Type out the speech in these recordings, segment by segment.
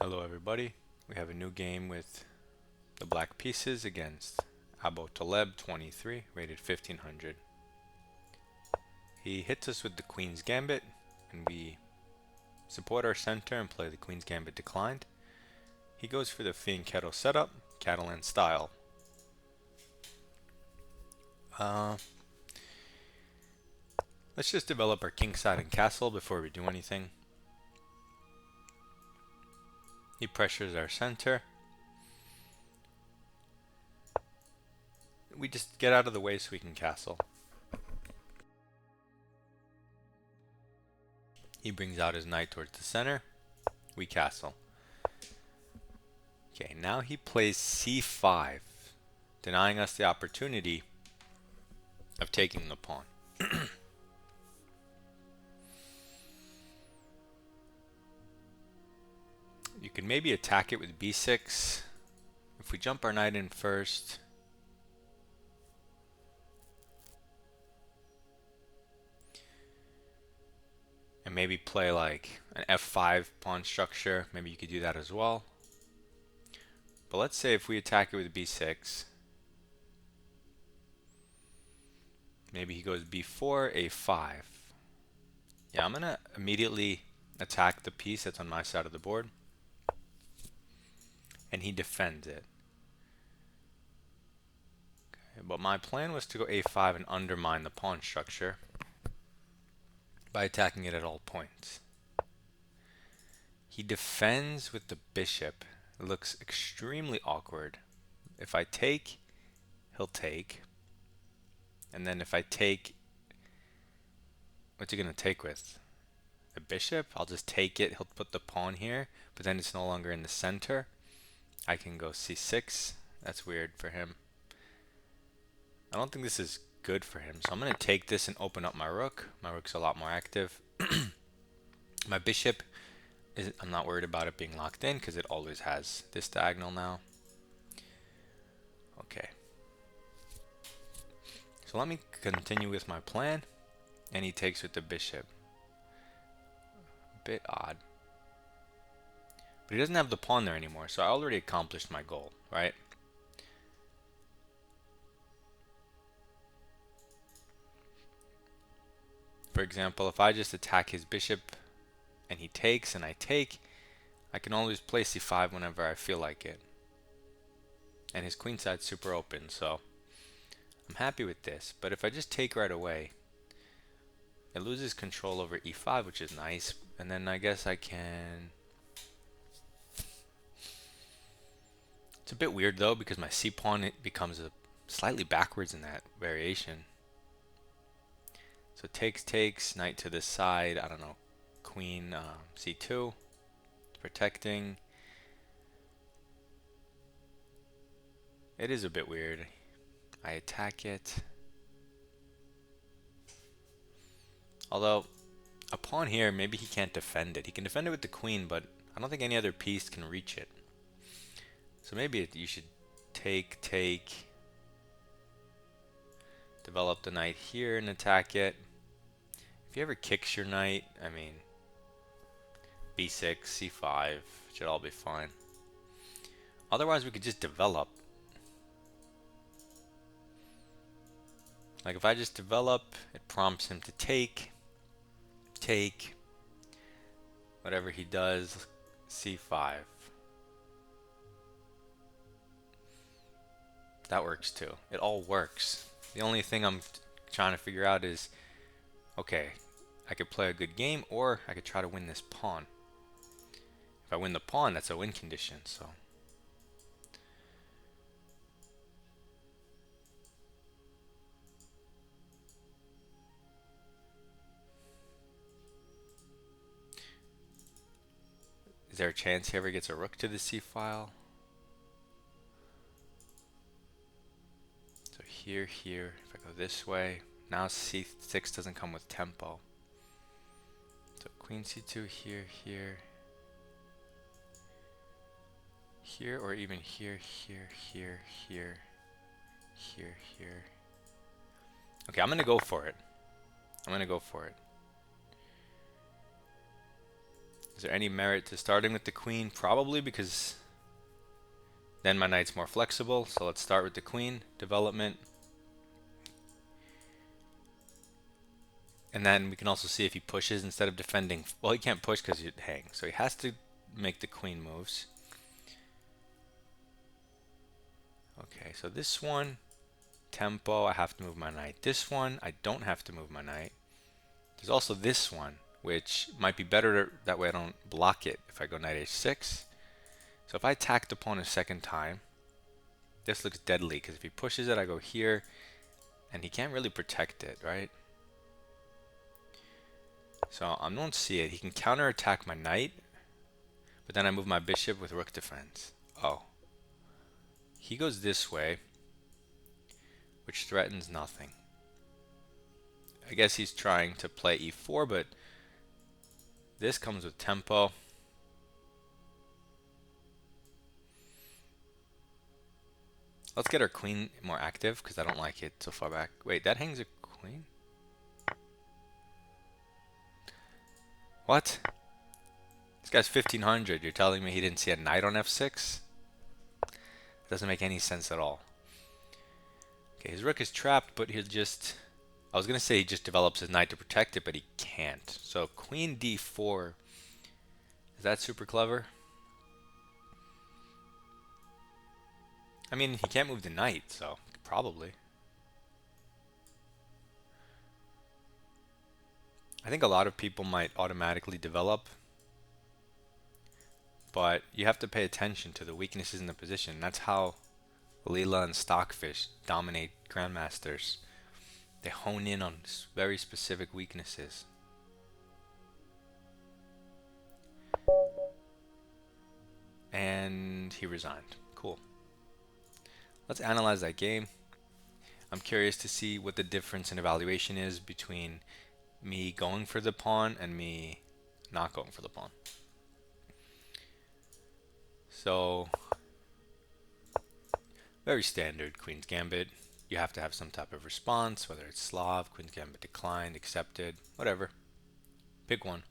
Hello everybody, we have a new game with the black pieces against Abu Taleb 23, rated 1500. He hits us with the Queen's Gambit, and we support our center and play the Queen's Gambit Declined. He goes for the fianchetto setup, Catalan style. Let's just develop our kingside and castle before we do anything. He pressures our center. We just get out of the way so we can castle. He brings out his knight towards the center. We castle. Okay, now he plays c5, denying us the opportunity of taking the pawn. You can maybe attack it with b6. If we jump our knight in first, and maybe play like an f5 pawn structure, maybe you could do that as well. But let's say if we attack it with b6, maybe he goes b4, a5. Yeah, I'm gonna immediately attack the piece that's on my side of the board, and he defends it. Okay, but my plan was to go a5 and undermine the pawn structure by attacking it at all points. He defends with the bishop. It looks extremely awkward. If I take, he'll take. And then if I take, what's he going to take with? The bishop? I'll just take it. He'll put the pawn here, but then it's no longer in the center. I can go c6. That's weird for him. I don't think this is good for him, so I'm going to take this and open up my rook. My rook's a lot more active. My bishop, I'm not worried about it being locked in because it always has this diagonal now. Okay. So let me continue with my plan, and he takes with the bishop. A bit odd. But he doesn't have the pawn there anymore, so I already accomplished my goal, right? For example, if I just attack his bishop and he takes and I take, I can always play c5 whenever I feel like it. And his queenside's super open, so I'm happy with this. But if I just take right away, it loses control over e5, which is nice. And then I guess I can... It's a bit weird though, because my c-pawn, it becomes slightly backwards in that variation. So takes, knight to this side, I don't know, queen c2, protecting. It is a bit weird. I attack it. Although, a pawn here, maybe he can't defend it. He can defend it with the queen, but I don't think any other piece can reach it. So maybe you should take, develop the knight here and attack it. If he ever kicks your knight, I mean, b6, c5, should all be fine. Otherwise, we could just develop. Like if I just develop, it prompts him to take, whatever he does, c5. That works too. It all works. The only thing I'm trying to figure out is, okay, I could play a good game, or I could try to win this pawn. If I win the pawn, that's a win condition, so. Is there a chance he ever gets a rook to the c file? So here, if I go this way, now c6 doesn't come with tempo. So queen c2 here, or even here. Okay, I'm gonna go for it. Is there any merit to starting with the queen? Probably, because then my knight's more flexible. So let's start with the queen development. And then we can also see if he pushes instead of defending. Well, he can't push because he'd hang. So he has to make the queen moves. Okay, so this one, tempo, I have to move my knight. This one, I don't have to move my knight. There's also this one, which might be better. That way I don't block it if I go knight h6. So if I attack the pawn a second time, this looks deadly because if he pushes it, I go here, and he can't really protect it, right? So I don't see it. He can counterattack my knight, but then I move my bishop with rook defense. Oh. He goes this way, which threatens nothing. I guess he's trying to play e4, but this comes with tempo. Let's get our queen more active because I don't like it so far back. Wait, that hangs a queen? What? This guy's 1500. You're telling me he didn't see a knight on f6? Doesn't make any sense at all. Okay, his rook is trapped, but he'll just... I was going to say he just develops his knight to protect it, but he can't. So queen d4. Is that super clever? I mean, he can't move the knight, so probably. I think a lot of people might automatically develop, but you have to pay attention to the weaknesses in the position. That's how Leela and Stockfish dominate grandmasters. They hone in on very specific weaknesses. And he resigned. Cool. Let's analyze that game. I'm curious to see what the difference in evaluation is between me going for the pawn and me not going for the pawn. So, very standard Queen's Gambit. You have to have some type of response, whether it's Slav, Queen's Gambit declined, accepted, whatever. Pick one.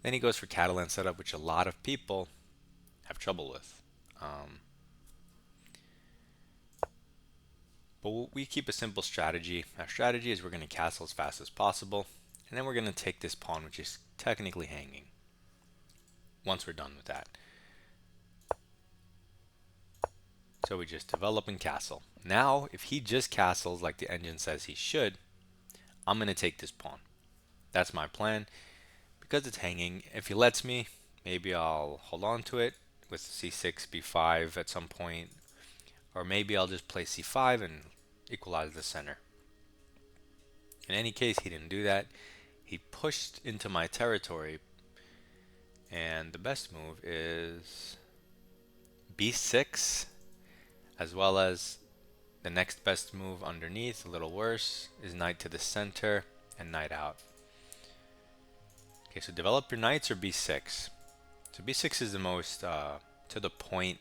Then he goes for Catalan setup, which a lot of people have trouble with. But we keep a simple strategy. Our strategy is we're going to castle as fast as possible, and then we're going to take this pawn, which is technically hanging, once we're done with that. So we just develop and castle. Now, if he just castles like the engine says he should, I'm going to take this pawn. That's my plan. Because it's hanging, if he lets me, maybe I'll hold on to it with c6, b5 at some point. Or maybe I'll just play c5 and equalize the center. In any case, he didn't do that. He pushed into my territory. And the best move is b6, as well as the next best move underneath, a little worse, is knight to the center and knight out. Okay, so develop your knights or b6. So b6 is the most to the point,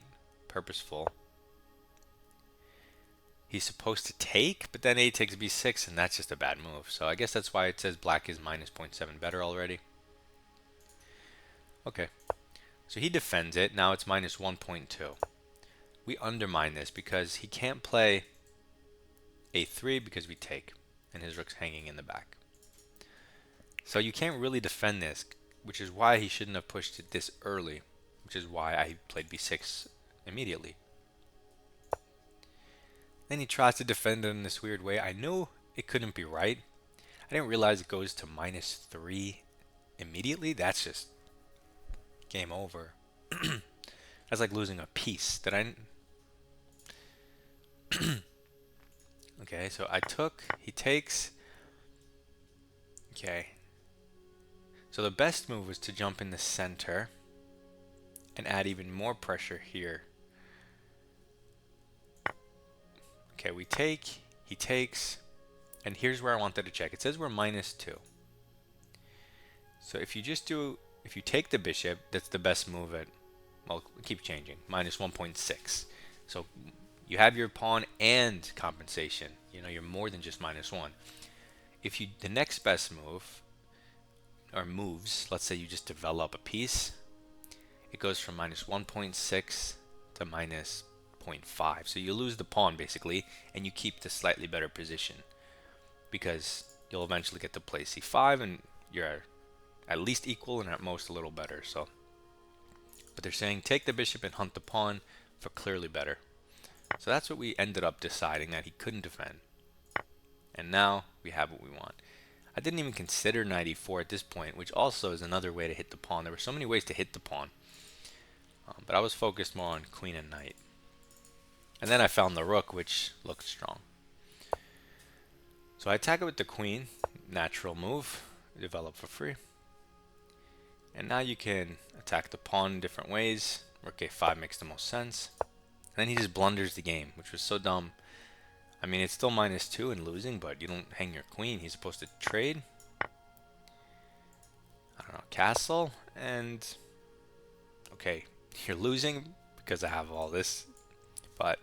purposeful. He's supposed to take, but then a takes b6, and that's just a bad move. So I guess that's why it says black is minus 0.7 better already. Okay, so he defends it. Now it's minus 1.2. We undermine this because he can't play a3 because we take, and his rook's hanging in the back. So you can't really defend this, which is why he shouldn't have pushed it this early, which is why I played b6 immediately. Then he tries to defend it in this weird way. I knew it couldn't be right. I didn't realize it goes to minus 3 immediately. That's just game over. That's like losing a piece that I... Okay, so I took, he takes. Okay. So the best move was to jump in the center and add even more pressure here. Okay, we take, he takes, and here's where I wanted to check. It says we're minus 2. So if you just do, if you take the bishop, that's the best move at, well, keep changing, minus 1.6. So you have your pawn and compensation. You know, you're more than just minus 1. If you, the next best move, or moves, let's say you just develop a piece, it goes from minus 1.6 to minus 0.5. So you lose the pawn basically, and you keep the slightly better position because you'll eventually get to play c5 and you're at least equal and at most a little better. So, but they're saying take the bishop and hunt the pawn for clearly better. So that's what we ended up deciding, that he couldn't defend. And now we have what we want. I didn't even consider knight e4 at this point, which also is another way to hit the pawn. There were so many ways to hit the pawn. But I was focused more on queen and knight. And then I found the rook, which looked strong. So I attack it with the queen, natural move, develop for free. And now you can attack the pawn in different ways. Rook a5 makes the most sense. And then he just blunders the game, which was so dumb. I mean, it's still -2 and losing, but you don't hang your queen. He's supposed to trade. I don't know, castle, and okay, you're losing because I have all this, but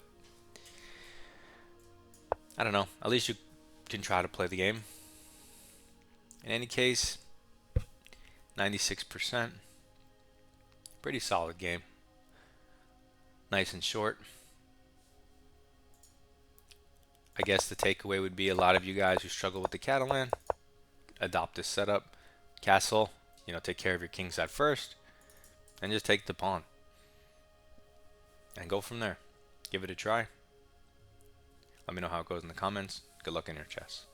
I don't know. At least you can try to play the game. In any case, 96%. Pretty solid game. Nice and short. I guess the takeaway would be a lot of you guys who struggle with the Catalan, adopt this setup. Castle, take care of your kingside first, and just take the pawn. And go from there. Give it a try. Let me know how it goes in the comments. Good luck in your chess.